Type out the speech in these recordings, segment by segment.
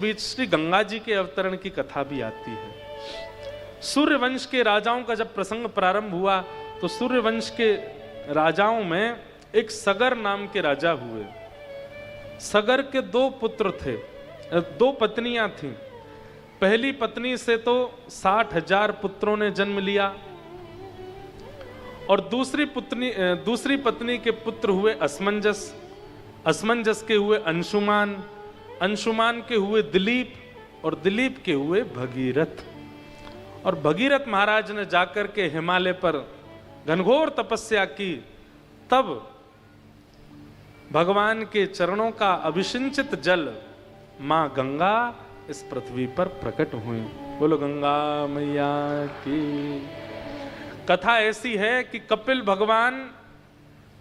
बीच श्री गंगा जी के अवतरण की कथा भी आती है। सूर्यवंश के राजाओं का जब प्रसंग प्रारंभ हुआ तो सूर्यवंश के राजाओं में एक सगर नाम के राजा हुए। सगर के दो पुत्र थे, दो पत्नियां थीं। पहली पत्नी से तो 60,000 पुत्रों ने जन्म लिया और दूसरी पत्नी के पुत्र हुए असमंजस, असमंजस के हुए अंशुमान, अंशुमान के हुए दिलीप और दिलीप के हुए भगीरथ। और भगीरथ महाराज ने जाकर के हिमालय पर घनघोर तपस्या की, तब भगवान के चरणों का अभिषिंचित जल मां गंगा इस पृथ्वी पर प्रकट हुई। बोलो गंगा मैया की। कथा ऐसी है कि कपिल भगवान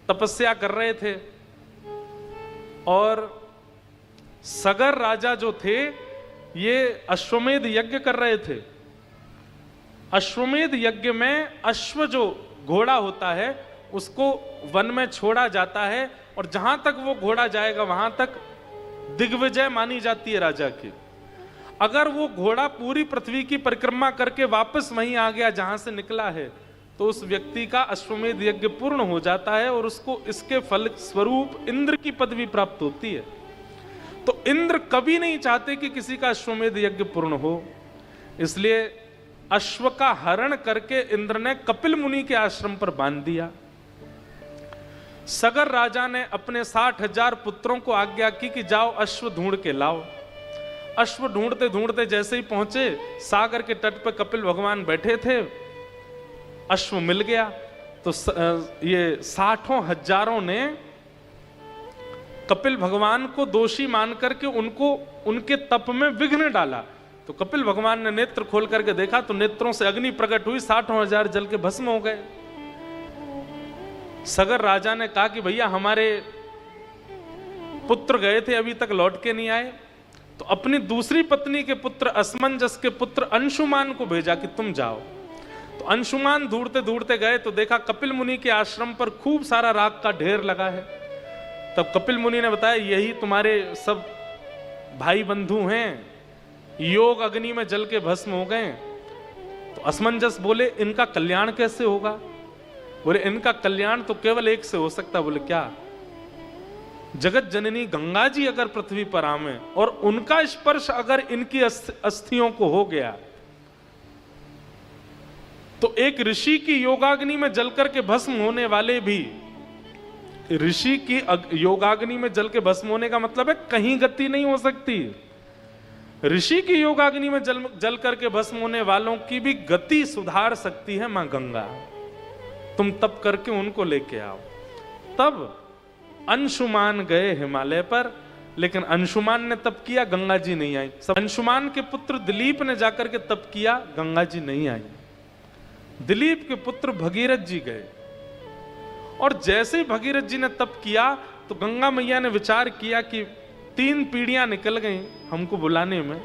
तपस्या कर रहे थे और सगर राजा जो थे ये अश्वमेध यज्ञ कर रहे थे। अश्वमेध यज्ञ में अश्व जो घोड़ा होता है उसको वन में छोड़ा जाता है और जहां तक वो घोड़ा जाएगा वहां तक दिग्विजय मानी जाती है राजा की। अगर वो घोड़ा पूरी पृथ्वी की परिक्रमा करके वापस वहीं आ गया जहां से निकला है तो उस व्यक्ति का अश्वमेध यज्ञ पूर्ण हो जाता है और उसको इसके फल स्वरूप इंद्र की पदवी प्राप्त होती है। तो इंद्र कभी नहीं चाहते कि किसी का अश्वमेध यज्ञ पूर्ण हो, इसलिए अश्व का हरण करके इंद्र ने कपिल मुनि के आश्रम पर बांध दिया। सगर राजा ने अपने 60,000 पुत्रों को आज्ञा की कि जाओ अश्व ढूंढ के लाओ। अश्व ढूंढते ढूंढते जैसे ही पहुंचे सागर के तट पर कपिल भगवान बैठे थे, अश्व मिल गया। तो ये 60,000 ने कपिल भगवान को दोषी मान करके उनको उनके तप में विघ्न डाला। तो कपिल भगवान ने नेत्र खोल करके देखा तो नेत्रों से अग्नि प्रकट हुई, 60,000 जल के भस्म हो गए। सगर राजा ने कहा कि भैया हमारे पुत्र गए थे अभी तक लौट के नहीं आए। तो अपनी दूसरी पत्नी के पुत्र असमंजस के पुत्र अंशुमान को भेजा कि तुम जाओ। तो अंशुमान ढूंढते ढूंढते गए तो देखा कपिल मुनि के आश्रम पर खूब सारा राख का ढेर लगा है। तब कपिल मुनि ने बताया यही तुम्हारे सब भाई बंधु हैं, योग अग्नि में जल के भस्म हो गए। तो असमंजस बोले इनका कल्याण कैसे होगा? बोले इनका कल्याण तो केवल एक से हो सकता। बोले क्या? जगत जननी गंगा जी अगर पृथ्वी पर आवे और उनका स्पर्श अगर इनकी अस्थियों को हो गया तो एक ऋषि की योगाग्नि में जलकर के भस्म होने वाले भी, ऋषि की योगाग्नि में जल के भस्म होने का मतलब है कहीं गति नहीं हो सकती। ऋषि की योगाग्नि में जल करके भस्म होने वालों की भी गति सुधार सकती है मां गंगा। तुम तप करके उनको लेके आओ। तब अंशुमान गए हिमालय पर, लेकिन अंशुमान ने तप किया, गंगा जी नहीं आई। अंशुमान के पुत्र दिलीप ने जाकर के तप किया, गंगा जी नहीं आई। दिलीप के पुत्र भगीरथ जी गए और जैसे ही भगीरथ जी ने तप किया तो गंगा मैया ने विचार किया कि 3 पीढ़ियां निकल गई हमको बुलाने में,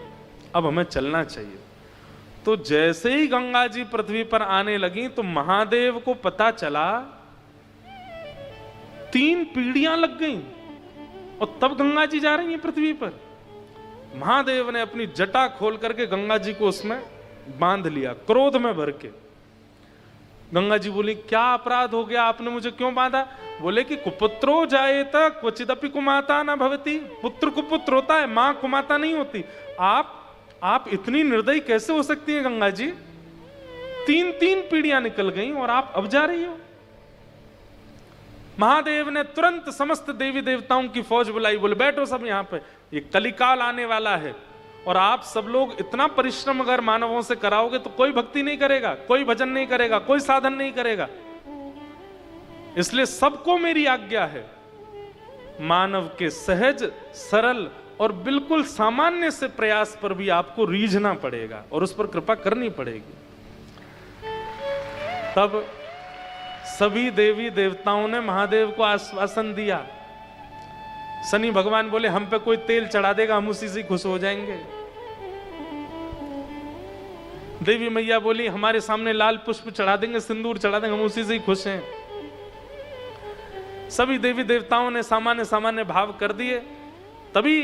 अब हमें चलना चाहिए। तो जैसे ही गंगा जी पृथ्वी पर आने लगी तो महादेव को पता चला 3 पीढ़ियां लग गई और तब गंगा जी जा रही हैं पृथ्वी पर। महादेव ने अपनी जटा खोल करके गंगा जी को उसमें बांध लिया, क्रोध में भर के। गंगा जी बोली क्या अपराध हो गया, आपने मुझे क्यों बांधा? बोले कि कुपुत्रो जायेत क्वचिदपि कुमाता न भवति। पुत्र कुपुत्र होता है, मां कुमाता नहीं होती। आप इतनी निर्दयी कैसे हो सकती है गंगा जी? 3 पीढ़ियां निकल गई और आप अब जा रही हो। महादेव ने तुरंत समस्त देवी देवताओं की फौज बुलाई। बोले बैठो सब यहां पे, ये कलिकाल आने वाला है और आप सब लोग इतना परिश्रम अगर मानवों से कराओगे तो कोई भक्ति नहीं करेगा, कोई भजन नहीं करेगा, कोई साधन नहीं करेगा। इसलिए सबको मेरी आज्ञा है, मानव के सहज सरल और बिल्कुल सामान्य से प्रयास पर भी आपको रीझना पड़ेगा और उस पर कृपा करनी पड़ेगी। तब सभी देवी देवताओं ने महादेव को आश्वासन दिया। शनि भगवान बोले हम पे कोई तेल चढ़ा देगा हम उसी से खुश हो जाएंगे। देवी मैया बोली हमारे सामने लाल पुष्प चढ़ा देंगे, सिंदूर चढ़ा देंगे, हम उसी से ही खुश हैं। सभी देवी देवताओं ने सामान्य सामान्य भाव कर दिए। तभी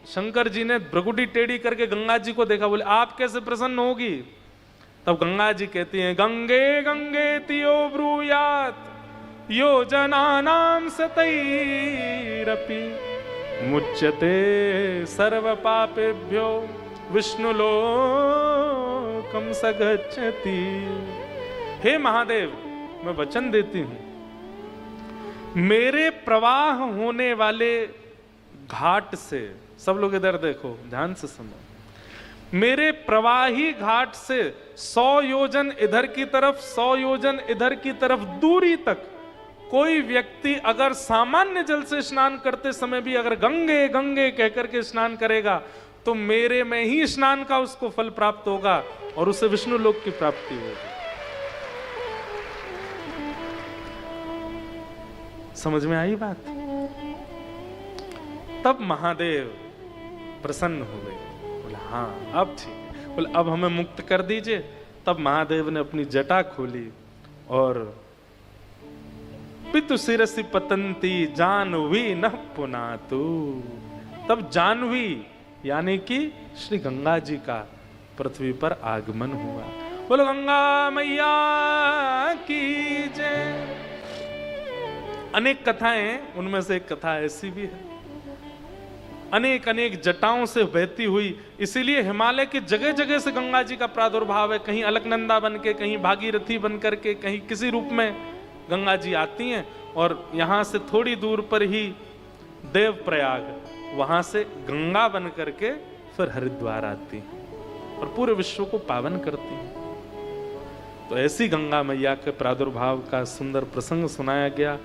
शंकर जी ने भ्रगुटी टेढ़ी करके गंगा जी को देखा, बोले आप कैसे प्रसन्न होगी? तब गंगा जी कहती हैं, गंगे गंगे तियो ब्रूयात योजनानां सतैरपि मुच्यते सर्व पापेभ्यो विष्णुलोकम सगच्छति। हे महादेव, मैं वचन देती हूं, मेरे प्रवाह होने वाले घाट से, सब लोग इधर देखो, ध्यान से सुनो, मेरे प्रवाही घाट से 100 योजन इधर की तरफ 100 योजन इधर की तरफ दूरी तक कोई व्यक्ति अगर सामान्य जल से स्नान करते समय भी अगर गंगे गंगे कहकर के स्नान करेगा तो मेरे में ही स्नान का उसको फल प्राप्त होगा और उसे विष्णु लोक की प्राप्ति होगी। समझ में आई बात? तब महादेव प्रसन्न हो गए, बोले हाँ अब ठीक है, बोले अब हमें मुक्त कर दीजिए। तब महादेव ने अपनी जटा खोली और पितु शिरसि पतंती जानवी न पुनातु। तब जानवी यानी कि श्री गंगा जी का पृथ्वी पर आगमन हुआ। बोलो गंगा मैया की जय। अनेक कथाएं, उनमें से एक कथा ऐसी भी है, अनेक अनेक जटाओं से बहती हुई, इसीलिए हिमालय की जगह जगह से गंगा जी का प्रादुर्भाव है। कहीं अलकनंदा बन के, कहीं भागीरथी बन करके, कहीं किसी रूप में गंगा जी आती हैं। और यहां से थोड़ी दूर पर ही देवप्रयाग, वहां से गंगा बन करके फिर हरिद्वार आती हैं और पूरे विश्व को पावन करती हैं। तो ऐसी गंगा मैया के प्रादुर्भाव का सुंदर प्रसंग सुनाया गया।